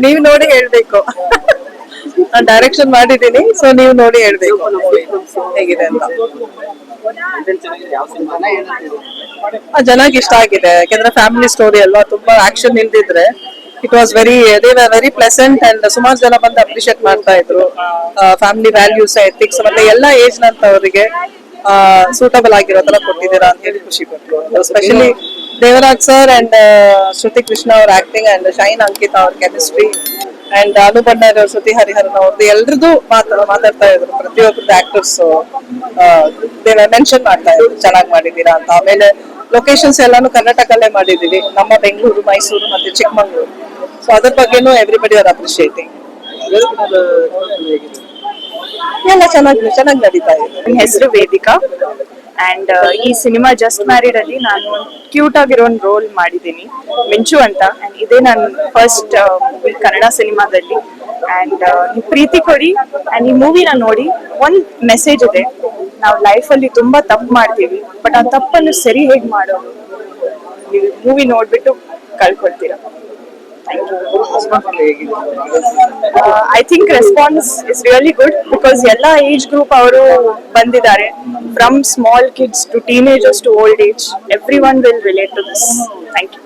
ನೀವ್ ನೋಡಿ ಹೇಳ್ಬೇಕು. ನಾನು ಡೈರೆಕ್ಷನ್ ಮಾಡಿದ್ದೀನಿ, ಸೊ ನೀವು ನೋಡಿ ಹೇಳ್ಬೇಕು ಹೇಗಿದೆ ಅಂತ. ಚೆನ್ನಾಗಿ ಇಷ್ಟ ಆಗಿದೆ, ಯಾಕಂದ್ರೆ ಫ್ಯಾಮಿಲಿ ಸ್ಟೋರಿ ಅಲ್ವಾ, ತುಂಬಾ ಆಕ್ಷನ್ ಇಲ್ದಿದ್ರೆ it was very pleasant and ಸುಮಾರು ಜನ ಬಂದು ಅಪ್ರಿಶಿಯೇಟ್ ಮಾಡ್ತಾ ಇದ್ರು. ಫ್ಯಾಮಿಲಿ ವ್ಯಾಲ್ಯೂಸ್, ಎಥಿಕ್ಸ್ ಮತ್ತೆ ಎಲ್ಲ ಏಜ್ ನಂತವರಿಗೆ ಸೂಟಬಲ್ ಆಗಿರೋ ತರ ಕೊಟ್ಟಿದ್ದೀರಾ ಅಂತ ಹೇಳಿ ಖುಷಿ ಪಟ್ರು. ಎಸ್ಪೆಷಲಿ ದೇವರಾಜ್ ಸರ್ ಅಂಡ್ ಶ್ರುತಿ ಕೃಷ್ಣ ಅವ್ರ ಆಕ್ಟಿಂಗ್ ಅಂಡ್ ಶೈನ್ ಅಂಕಿತಾ ಅವ್ರ ಕೆಮಿಸ್ಟ್ರಿ ಅಂಡ್ ಅನುಬಣ್ಣರ್ ಅವ್ರ, ಶ್ರುತಿ ಹರಿಹರನ್ ಅವ್ರದ್ದು ಎಲ್ರದ್ದು ಮಾತಾಡ್ತಾ ಇದ್ರು. ಪ್ರತಿಯೊಬ್ಬರದ್ದು ಆಕ್ಟರ್ಸ್ ಮೆನ್ಷನ್ ಮಾಡ್ತಾ ಇದ್ರು ಚೆನ್ನಾಗಿ ಮಾಡಿದೀರಾ ಅಂತ. ಆಮೇಲೆ ಲೊಕೇಶನ್ಸ್ ಎಲ್ಲಾನು ಕರ್ನಾಟಕಲ್ಲೇ ಮಾಡಿದೀವಿ, ನಮ್ಮ ಬೆಂಗಳೂರು, ಮೈಸೂರು ಮತ್ತೆ ಚಿಕ್ಕಮಂಗ್ಳೂರು. ಸೊ ಅದ್ರ ಬಗ್ಗೆನೂ ಎವ್ರಿಬಡಿ ಆರ್ ಅಪ್ರಿಶಿಯೇಟಿಂಗ್. ಎಲ್ಲ ಚೆನ್ನಾಗಿ ನಡೀತಾ ಇದೆ. ನನ್ನ ಹೆಸರು ವೇದಿಕಾ ಅಂಡ್ ಈ ಸಿನಿಮಾ ಜಸ್ಟ್ ಮ್ಯಾರಿಡ್ ಅಲ್ಲಿ ನಾನು ಕ್ಯೂಟ್ ಆಗಿರೋ ಒಂದು ರೋಲ್ ಮಾಡಿದ್ದೀನಿ, ಮಿಂಚು ಅಂತ. ಅಂಡ್ ಇದೇ ನನ್ನ ಫಸ್ಟ್ ಮೂವಿ ಕನ್ನಡ ಸಿನಿಮಾದಲ್ಲಿ. ಅಂಡ್ ನೀವು ಪ್ರೀತಿ ಕೊಡಿ ಅಂಡ್ ಈ ಮೂವಿನ ನೋಡಿ. ಒಂದ್ ಮೆಸೇಜ್ ಇದೆ, ನಾವು ಲೈಫಲ್ಲಿ ತುಂಬಾ ತಪ್ಪು ಮಾಡ್ತೀವಿ, ಬಟ್ ಆ ತಪ್ಪನ್ನು ಸರಿ ಹೇಗೆ ಮಾಡೋದು ನೀವು ಮೂವಿ ನೋಡ್ಬಿಟ್ಟು ಕಳ್ಕೊಳ್ತೀರಾ. I think response is really good because ಎಲ್ಲ ಏಜ್ ಗ್ರೂಪ್ ಅವರು ಬಂದಿದ್ದಾರೆ. From small kids to teenagers to old age, everyone will relate to this. Thank you.